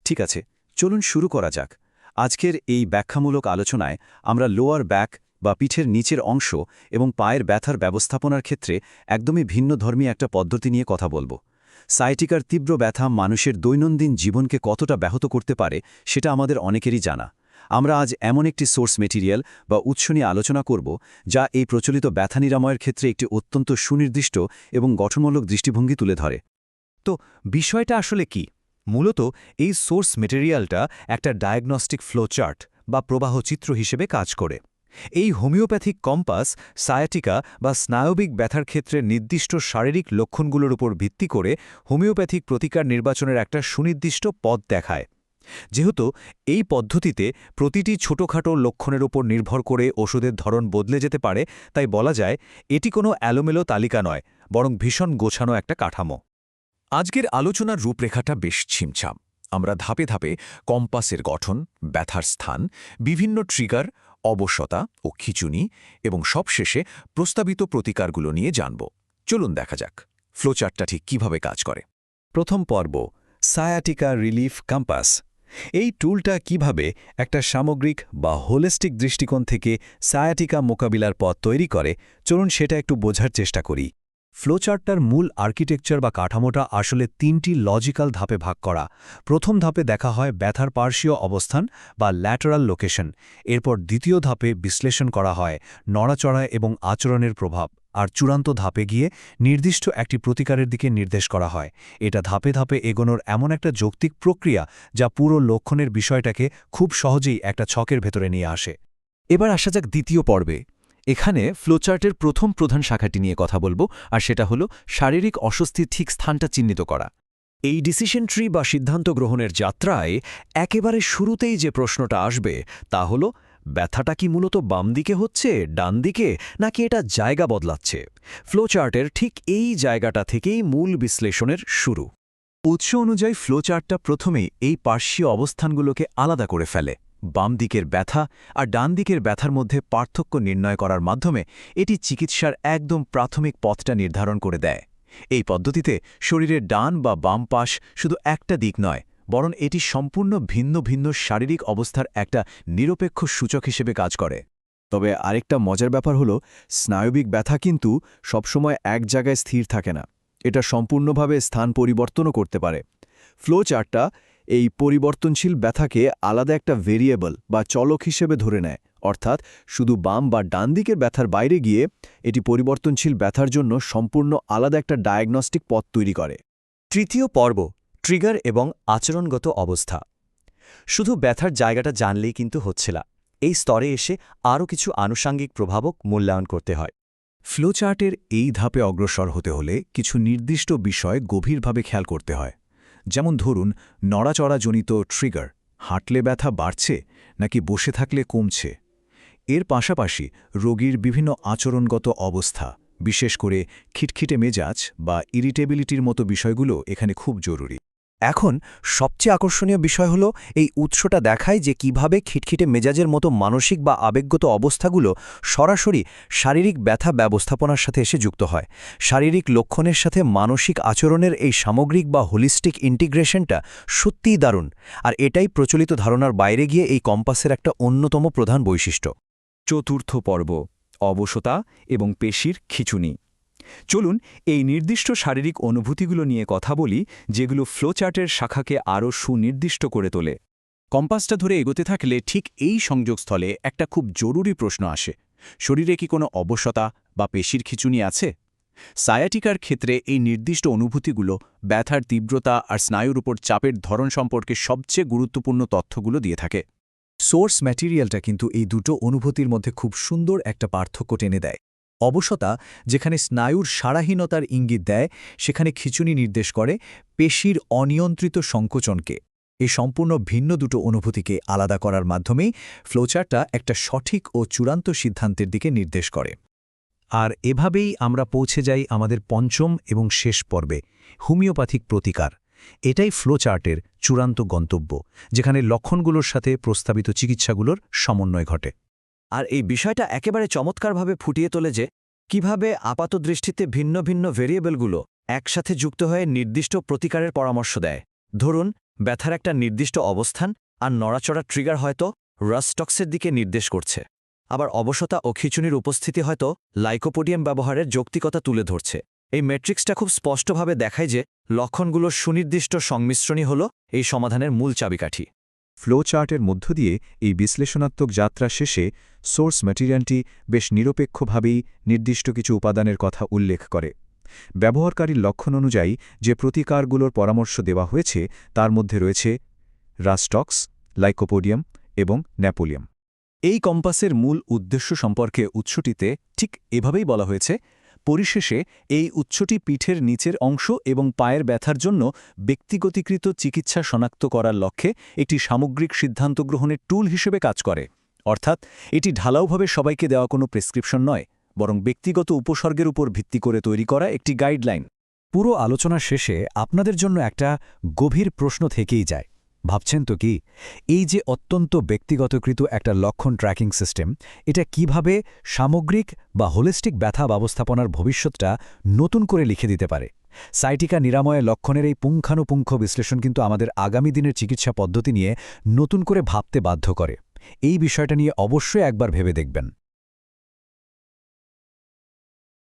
ঠিক আছে, চলুন শুরু করা যাক। আজকের এই ব্যাখ্যামূলক আলোচনায় আমরা লোয়ার ব্যাক বা পিঠের নিচের অংশ এবং পায়ের ব্যথার ব্যবস্থাপনার ক্ষেত্রে একদমই ভিন্নধর্মী একটা পদ্ধতি নিয়ে কথা বলবো। সায়াটিকার তীব্র ব্যথা মানুষের দৈনন্দিন জীবনকে কতটা ব্যাহত করতে পারে সেটা আমাদের অনেকেরই জানা। আমরা আজ এমন একটি সোর্স মেটেরিয়াল বা উৎস নিয়ে আলোচনা করব যা এই প্রচলিত ব্যথা নিরাময়ের ক্ষেত্রে একটি অত্যন্ত সুনির্দিষ্ট এবং গঠনমূলক দৃষ্টিভঙ্গি তুলে ধরে। তো বিষয়টা আসলে কি? মূলত এই সোর্স মেটেরিয়ালটা একটা ডায়াগনস্টিক ফ্লোচার্ট বা প্রবাহচিত্র হিসেবে কাজ করে। এই হোমিওপ্যাথিক কম্পাস সায়াটিকা বা স্নায়বিক ব্যথার ক্ষেত্রে নির্দিষ্ট শারীরিক লক্ষণগুলোর উপর ভিত্তি করে হোমিওপ্যাথিক প্রতিকার নির্বাচনের একটা সুনির্দিষ্ট পথ দেখায়। যেহেতু এই পদ্ধতিতে প্রতিটি ছোটখাটো লক্ষণের উপর নির্ভর করে ওষুধের ধরন বদলে যেতে পারে, তাই বলা যায় এটি কোনো এলোমেলো তালিকা নয়, বরং ভীষণ গোছানো একটা কাঠামো। আজকের আলোচনার রূপরেখাটা বেশ ছিমছাম। আমরা ধাপে ধাপে কম্পাসের গঠন, ব্যথার স্থান, বিভিন্ন ট্রিগার, অবশতা ও খিঁচুনি এবং সবশেষে প্রস্তাবিত প্রতিকারগুলো নিয়ে জানব। চলুন দেখা যাক ফ্লোচার্টটা ঠিক কিভাবে কাজ করে। প্রথম পর্ব, সায়াটিকা রিলিফ কম্পাস। এই টুলটা কিভাবে একটা সামগ্রিক বা হোলিস্টিক দৃষ্টিকোণ থেকে সায়াটিকা মোকাবিলার পথ তৈরি করে, চলুন সেটা একটু বোঝার চেষ্টা করি। ফ্লোচার্টটার মূল আর্কিটেকচার বা কাঠামোটা আসলে তিনটি লজিক্যাল ধাপে ভাগ করা। প্রথম ধাপে দেখা হয় ব্যথার পার্শ্বীয় অবস্থান বা ল্যাটারাল লোকেশন। এরপর দ্বিতীয় ধাপে বিশ্লেষণ করা হয় নড়াচড়া এবং আচরণের প্রভাব। আর চূড়ান্ত ধাপে গিয়ে নির্দিষ্ট একটি প্রতিকারের দিকে নির্দেশ করা হয়। এটা ধাপে ধাপে এগোনোর এমন একটা যৌক্তিক প্রক্রিয়া যা পুরো লক্ষণের বিষয়টাকে খুব সহজেই একটা ছকের ভেতরে নিয়ে আসে। এবার আসা যাক দ্বিতীয় পর্বে। এখানে ফ্লোচার্টের প্রথম প্রধান শাখাটি নিয়ে কথা বলবো, আর সেটা হলো শারীরিক অস্বস্তির ঠিক স্থানটা চিহ্নিত করা। এই ডিসিশন ট্রি বা সিদ্ধান্ত গ্রহণের যাত্রায় একেবারে শুরুতেই যে প্রশ্নটা আসবে তা হলো, ব্যথাটা কি মূলত বাম দিকে হচ্ছে, ডান দিকে, নাকি এটা জায়গা বদলাচ্ছে? ফ্লোচার্টের ঠিক এই জায়গাটা থেকেই মূল বিশ্লেষণের শুরু। উৎস অনুযায়ী ফ্লোচার্টটা প্রথমেই এই পার্শ্বীয় অবস্থানগুলোকে আলাদা করে ফেলে। বাম দিকের ব্যথা আর ডান দিকের ব্যথার মধ্যে পার্থক্য নির্ণয় করার মাধ্যমে এটি চিকিৎসার একদম প্রাথমিক পথটা নির্ধারণ করে দেয়। এই পদ্ধতিতে শরীরের ডান বা বাম পাশ শুধু একটা দিক নয়, বরং এটি সম্পূর্ণ ভিন্ন ভিন্ন শারীরিক অবস্থার একটা নিরপেক্ষ সূচক হিসেবে কাজ করে। তবে আরেকটা মজার ব্যাপার হলো, স্নায়বিক ব্যথা কিন্তু সবসময় এক জায়গায় স্থির থাকে না। এটা সম্পূর্ণভাবে স্থান পরিবর্তনও করতে পারে। ফ্লোচার্টটা এই পরিবর্তনশীল ব্যথাকে আলাদা একটা ভেরিয়েবল বা চলক হিসেবে ধরে নেয়, অর্থাৎ শুধু বাম বা ডান দিকের ব্যথার বাইরে গিয়ে এটি পরিবর্তনশীল ব্যথার জন্য সম্পূর্ণ আলাদা একটা ডায়াগনস্টিক পথ তৈরি করে। তৃতীয় পর্ব, ট্রিগার এবং আচরণগত অবস্থা। শুধু ব্যথার জায়গাটা জানলেই কিন্তু হচ্ছে না, এই স্তরে এসে আরও কিছু আনুষাঙ্গিক প্রভাবক মূল্যায়ন করতে হয়। ফ্লোচার্টের এই ধাপে অগ্রসর হতে হলে কিছু নির্দিষ্ট বিষয় গভীরভাবে খেয়াল করতে হয়। যেমন ধরুন, নড়াচড়াজনিত ট্রিগার, হাঁটলে ব্যথা বাড়ছে নাকি বসে থাকলে কমছে। এর পাশাপাশি রোগীর বিভিন্ন আচরণগত অবস্থা, বিশেষ করে খিটখিটে মেজাজ বা ইরিটেবিলিটির মতো বিষয়গুলো এখানে খুব জরুরি। এখন সবচেয়ে আকর্ষণীয় বিষয় হলো, এই উৎসটা দেখায় যে কিভাবে খিটখিটে মেজাজের মতো মানসিক বা আবেগগত অবস্থাগুলো সরাসরি শারীরিক ব্যথা ব্যবস্থাপনার সাথে এসে যুক্ত হয়। শারীরিক লক্ষণের সাথে মানসিক আচরণের এই সামগ্রিক বা হোলিস্টিক ইন্টিগ্রেশনটা সত্যিই দারুণ, আর এটাই প্রচলিত ধারণার বাইরে গিয়ে এই কম্পাসের একটা অন্যতম প্রধান বৈশিষ্ট্য। চতুর্থ পর্ব, অবশতা এবং পেশির খিঁচুনি। চলুন এই নির্দিষ্ট শারীরিক অনুভূতিগুলো নিয়ে কথা বলি, যেগুলো ফ্লোচার্টের শাখাকে আরও সুনির্দিষ্ট করে তোলে। কম্পাসটা ধরে এগোতে থাকলে ঠিক এই সংযোগস্থলে একটা খুব জরুরি প্রশ্ন আসে, শরীরে কি কোনো অবশতা বা পেশির খিঁচুনি আছে? সায়াটিকার ক্ষেত্রে এই নির্দিষ্ট অনুভূতিগুলো ব্যথার তীব্রতা আর স্নায়ুর উপর চাপের ধরন সম্পর্কে সবচেয়ে গুরুত্বপূর্ণ তথ্যগুলো দিয়ে থাকে। সোর্স ম্যাটেরিয়ালটা কিন্তু এই দুটো অনুভূতির মধ্যে খুব সুন্দর একটা পার্থক্য টেনে দেয়। অবশতা যেখানে স্নায়ুর সারাহীনতার ইঙ্গিত দেয়, সেখানে খিঁচুনি নির্দেশ করে পেশির অনিয়ন্ত্রিত সংকোচনকে। এই সম্পূর্ণ ভিন্ন দুটো অনুভূতিকে আলাদা করার মাধ্যমেই ফ্লোচার্টটা একটা সঠিক ও চূড়ান্ত সিদ্ধান্তের দিকে নির্দেশ করে। আর এভাবেই আমরা পৌঁছে যাই আমাদের পঞ্চম এবং শেষ পর্বে, হোমিওপ্যাথিক প্রতিকার। এটাই ফ্লোচার্টের চূড়ান্ত গন্তব্য, যেখানে লক্ষণগুলোর সাথে প্রস্তাবিত চিকিৎসাগুলোর সমন্বয় ঘটে। আর এই বিষয়টা একেবারে চমৎকারভাবে ফুটিয়ে তোলে যে কিভাবে আপাতদৃষ্টিতে ভিন্ন ভিন্ন ভেরিয়েবলগুলো একসাথে যুক্ত হয়ে নির্দিষ্ট প্রতিকারের পরামর্শ দেয়। ধরুন, ব্যথার একটা নির্দিষ্ট অবস্থান আর নড়াচড়া ট্রিগার হয়তো রাস্টক্সের দিকে নির্দেশ করছে। আবার অবসতা ও খিঁচুনির উপস্থিতি হয়তো লাইকোপোডিয়াম ব্যবহারের যৌক্তিকতা তুলে ধরছে। এই ম্যাট্রিক্সটা খুব স্পষ্টভাবে দেখায় যে লক্ষণগুলোর সুনির্দিষ্ট সংমিশ্রণই হল এই সমাধানের মূল চাবিকাঠি। ফ্লোচার্টের মধ্য দিয়ে এই বিশ্লেষণাত্মক যাত্রা শেষে সোর্স ম্যাটেরিয়ালটি বেশ নিরপেক্ষভাবেই নির্দিষ্ট কিছু উপাদানের কথা উল্লেখ করে। ব্যবহারকারীর লক্ষণ অনুযায়ী যে প্রতিকারগুলোর পরামর্শ দেওয়া হয়েছে তার মধ্যে রয়েছে রাস্টক্স, লাইকোপোডিয়াম এবং ন্যাপোলিয়াম। এই কম্পাসের মূল উদ্দেশ্য সম্পর্কে উৎসটিতে ঠিক এভাবেই বলা হয়েছে, পরিশেষে এই উৎসটি পিঠের নিচের অংশ এবং পায়ের ব্যথার জন্য ব্যক্তিগতিকৃত চিকিৎসা শনাক্ত করার লক্ষ্যে একটি সামগ্রিক সিদ্ধান্ত গ্রহণের টুল হিসেবে কাজ করে। অর্থাৎ এটি ঢালাওভাবে সবাইকে দেওয়া কোনো প্রেসক্রিপশন নয়, বরং ব্যক্তিগত উপসর্গের উপর ভিত্তি করে তৈরি করা একটি গাইডলাইন। পুরো আলোচনার শেষে আপনাদের জন্য একটা গভীর প্রশ্ন থেকেই যায়। ভাবছেন তো কি, এই যে অত্যন্ত ব্যক্তিগতকৃত একটা লক্ষণ ট্র্যাকিং সিস্টেম, এটা কিভাবে সামগ্রিক বা হোলিস্টিক ব্যথা ব্যবস্থাপনার ভবিষ্যৎটা নতুন করে লিখে দিতে পারে? সাইটিকা নিরাময়ে লক্ষণের এই পুঙ্খানুপুঙ্খ বিশ্লেষণ কিন্তু আমাদের আগামী দিনের চিকিৎসা পদ্ধতি নিয়ে নতুন করে ভাবতে বাধ্য করে। এই বিষয়টা নিয়ে অবশ্যই একবার ভেবে দেখবেন।